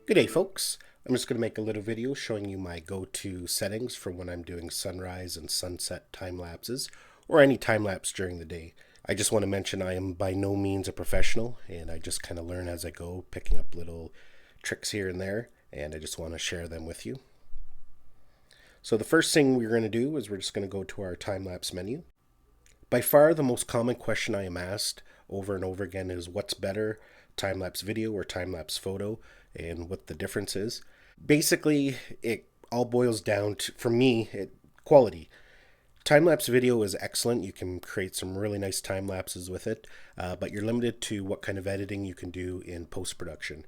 Good day, folks. I'm just going to make a little video showing you my go-to settings for when I'm doing sunrise and sunset time lapses or any time lapse during the day. I just want to mention I am by no means a professional and I just kind of learn as I go, picking up little tricks here and there, and I just want to share them with you. So the first thing we're going to do is we're just going to go to our time lapse menu. By far the most common question I am asked over and over again is what's better, time-lapse video or time-lapse photo, and what the difference is. Basically, it all boils down to, for me, quality. Time-lapse video is excellent. You can create some really nice time lapses with it, but you're limited to what kind of editing you can do in post-production.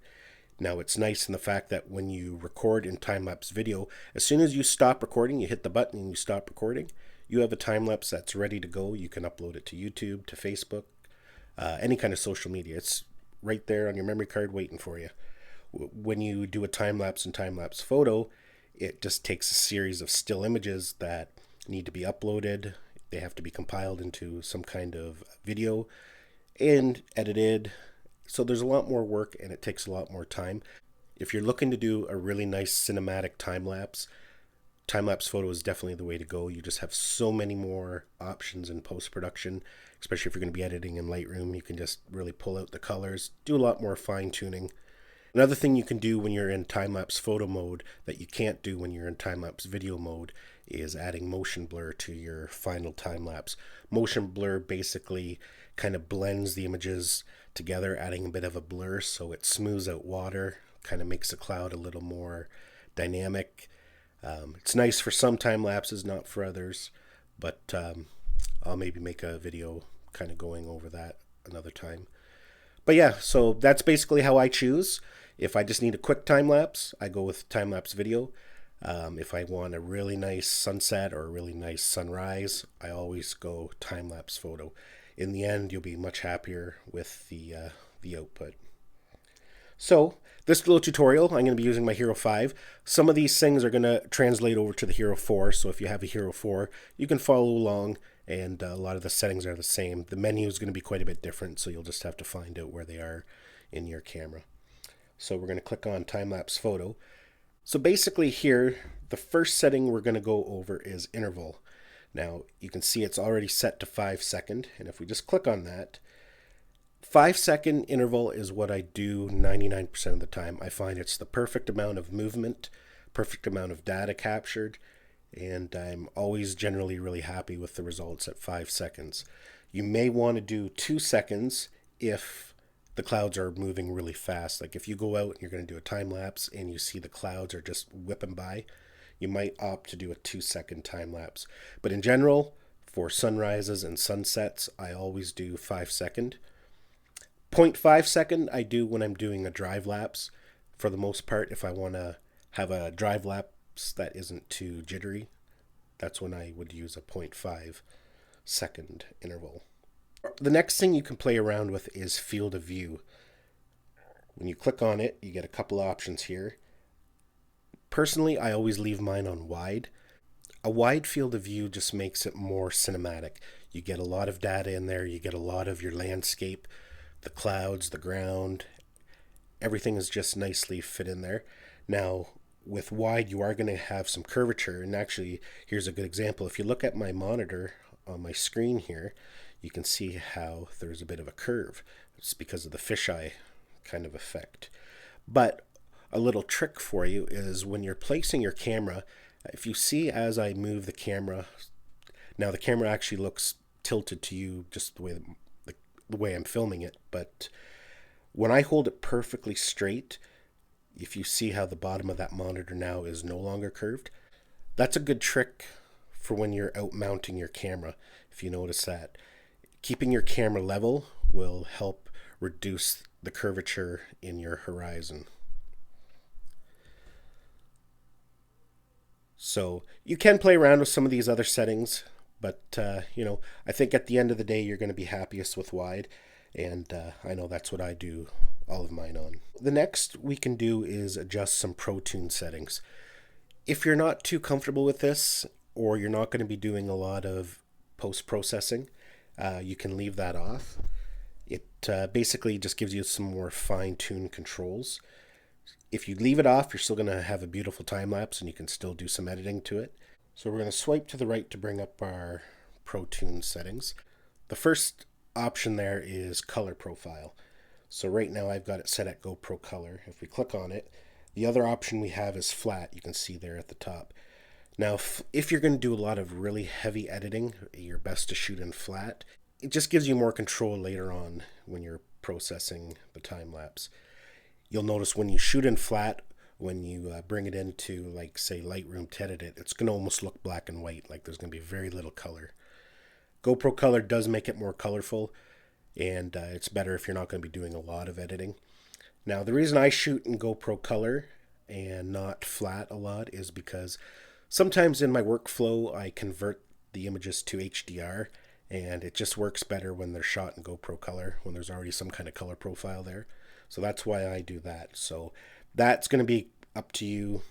Now, it's nice in the fact that when you record in time-lapse video, as soon as you stop recording, you hit the button and you stop recording, you have a time-lapse that's ready to go. You can upload it to YouTube, to Facebook, any kind of social media. It's right there on your memory card waiting for you. When you do a time-lapse and time-lapse photo, it just takes a series of still images that need to be uploaded. They have to be compiled into some kind of video and edited. So there's a lot more work and it takes a lot more time. If you're looking to do a really nice cinematic time-lapse photo is definitely the way to go. You just have so many more options in post-production, especially if you're going to be editing in Lightroom. You can just really pull out the colors, do a lot more fine-tuning. Another thing you can do when you're in time-lapse photo mode that you can't do when you're in time-lapse video mode is adding motion blur to your final time-lapse. Motion blur basically kind of blends the images together, adding a bit of a blur so it smooths out water, kind of makes the cloud a little more dynamic. It's nice for some time lapses, not for others, but I'll maybe make a video kind of going over that another time. But yeah, so that's basically how I choose. If I just need a quick time lapse, I go with time lapse video. If I want a really nice sunset or a really nice sunrise, I always go time lapse photo. In the end, you'll be much happier with the output. So this little tutorial, I'm going to be using my Hero 5. Some of these things are going to translate over to the Hero 4, so if you have a Hero 4, you can follow along, and a lot of the settings are the same. The menu is going to be quite a bit different, so you'll just have to find out where they are in your camera. So we're going to click on time-lapse photo. So basically here, the first setting we're going to go over is interval. Now, you can see it's already set to 5 seconds, and if we just click on that, 5-second interval is what I do 99% of the time. I find it's the perfect amount of movement, perfect amount of data captured, and I'm always generally really happy with the results at 5 seconds. You may want to do 2 seconds if the clouds are moving really fast. Like if you go out and you're going to do a time lapse and you see the clouds are just whipping by, you might opt to do a 2-second time lapse. But in general, for sunrises and sunsets, I always do 5 second. 0.5 second I do when I'm doing a drive lapse. For the most part, if I want to have a drive lapse that isn't too jittery, that's when I would use a 0.5 second interval. The next thing you can play around with is field of view. When you click on it, you get a couple options here. Personally, I always leave mine on wide. A wide field of view just makes it more cinematic. You get a lot of data in there, you get a lot of your landscape, the clouds, the ground, everything is just nicely fit in there. Now, with wide, you are going to have some curvature, and actually, here's a good example. If you look at my monitor on my screen here, you can see how there's a bit of a curve. It's because of the fisheye kind of effect. But a little trick for you is when you're placing your camera, if you see as I move the camera, now the camera actually looks tilted to you just the way I'm filming it, but when I hold it perfectly straight, if you see how the bottom of that monitor now is no longer curved, that's a good trick for when you're out mounting your camera. If you notice that, keeping your camera level will help reduce the curvature in your horizon. So you can play around with some of these other settings, but I think at the end of the day, you're going to be happiest with wide, and I know that's what I do all of mine on. The next we can do is adjust some Protune settings. If you're not too comfortable with this, or you're not going to be doing a lot of post-processing, you can leave that off. It basically just gives you some more fine-tuned controls. If you leave it off, you're still going to have a beautiful time lapse and you can still do some editing to it. So we're going to swipe to the right to bring up our Protune settings. The first option there is color profile. So right now I've got it set at GoPro color. If we click on it, the other option we have is flat. You can see there at the top. Now, if you're going to do a lot of really heavy editing, you're best to shoot in flat. It just gives you more control later on when you're processing the time lapse. You'll notice when you shoot in flat, when you bring it into, like, say, Lightroom to edit it, it's going to almost look black and white, like there's going to be very little color. GoPro color does make it more colorful, and it's better if you're not going to be doing a lot of editing. Now, the reason I shoot in GoPro color and not flat a lot is because sometimes in my workflow I convert the images to HDR, and it just works better when they're shot in GoPro color, when there's already some kind of color profile there. So that's why I do that. So that's going to be up to you,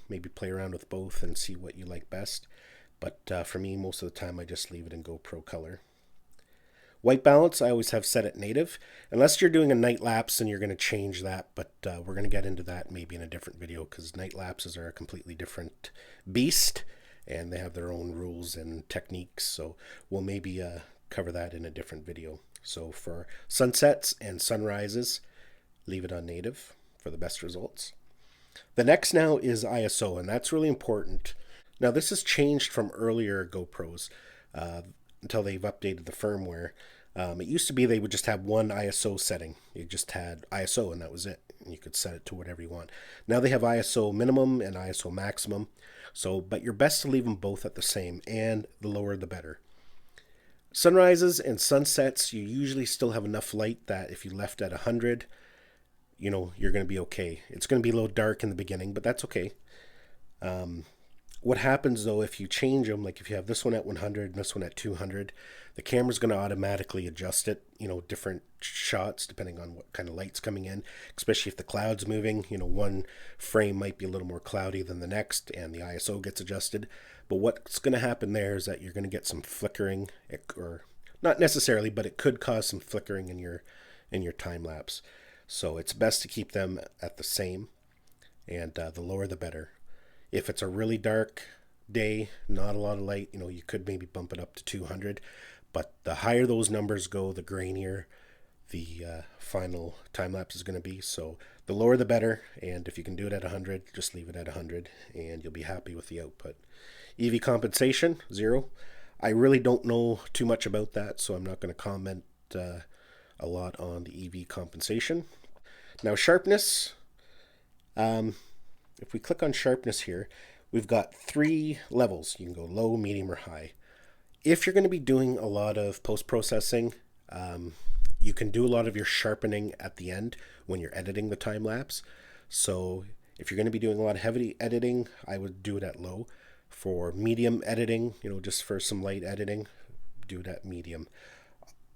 maybe play around with both and see what you like best. But for me, most of the time I just leave it in GoPro color. White balance, I always have set at native, unless you're doing a night lapse and you're going to change that, but we're going to get into that maybe in a different video because night lapses are a completely different beast and they have their own rules and techniques, so we'll maybe cover that in a different video. So for sunsets and sunrises, leave it on native for the best results. The next now is ISO, and that's really important. Now this has changed from earlier GoPros until they've updated the firmware. It used to be they would just have one ISO setting. You just had ISO and that was it. You could set it to whatever you want. Now they have ISO minimum and ISO maximum. But you're best to leave them both at the same, and the lower the better. Sunrises and sunsets, you usually still have enough light that if you left at 100, you're going to be okay. It's going to be a little dark in the beginning, but that's okay. What happens though if you change them, like if you have this one at 100 and this one at 200, the camera's going to automatically adjust it, different shots depending on what kind of light's coming in, especially if the cloud's moving. One frame might be a little more cloudy than the next and the ISO gets adjusted. But what's going to happen there is that you're going to get some flickering, or not necessarily, but it could cause some flickering in your time lapse. So it's best to keep them at the same, and the lower the better. If it's a really dark day, not a lot of light, you could maybe bump it up to 200. But the higher those numbers go, the grainier the final time lapse is going to be. So the lower the better. And if you can do it at 100, just leave it at 100 and you'll be happy with the output. EV compensation, 0. I really don't know too much about that, so I'm not going to comment a lot on the EV compensation. Now sharpness. If we click on sharpness here, we've got 3 levels. You can go low, medium, or high. If you're going to be doing a lot of post-processing, you can do a lot of your sharpening at the end when you're editing the time lapse. So if you're going to be doing a lot of heavy editing, I would do it at low. For medium editing, just for some light editing, do it at medium.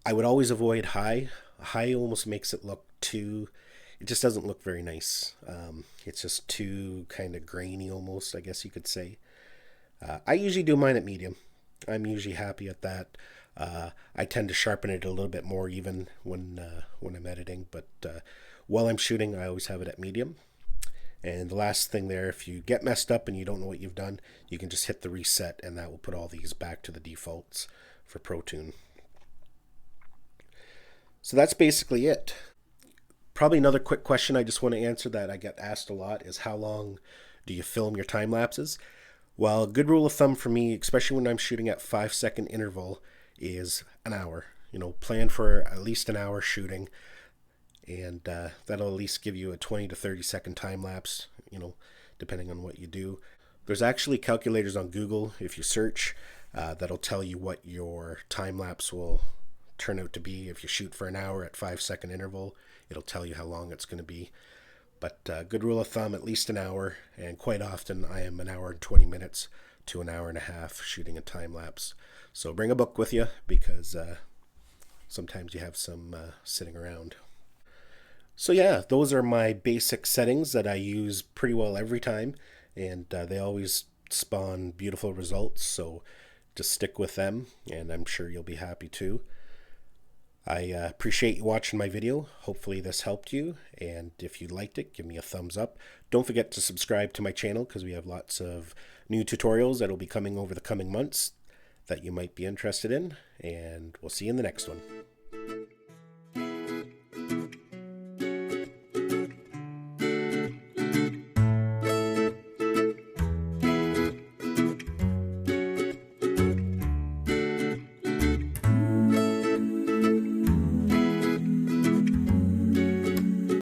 I would always avoid high. High almost makes it look too... It just doesn't look very nice. It's just too kind of grainy almost, I guess you could say. I usually do mine at medium. I'm usually happy at that. I tend to sharpen it a little bit more even when I'm editing, but while I'm shooting, I always have it at medium. And the last thing there, if you get messed up and you don't know what you've done, you can just hit the reset and that will put all these back to the defaults for Protune. So that's basically it. Probably another quick question I just want to answer that I get asked a lot is how long do you film your time lapses? Well, a good rule of thumb for me, especially when I'm shooting at 5-second interval, is an hour. Plan for at least an hour shooting, and that'll at least give you a 20 to 30 second time lapse, depending on what you do. There's actually calculators on Google, if you search, that'll tell you what your time lapse will turn out to be. If you shoot for an hour at 5-second interval, it'll tell you how long it's going to be. But good rule of thumb, at least an hour, and quite often I am an hour and 20 minutes to an hour and a half shooting a time lapse. So bring a book with you because sometimes you have some sitting around. So yeah, those are my basic settings that I use pretty well every time, and they always spawn beautiful results, so just stick with them and I'm sure you'll be happy too. I appreciate you watching my video. Hopefully this helped you, and if you liked it, give me a thumbs up. Don't forget to subscribe to my channel because we have lots of new tutorials that will be coming over the coming months that you might be interested in, and we'll see you in the next one.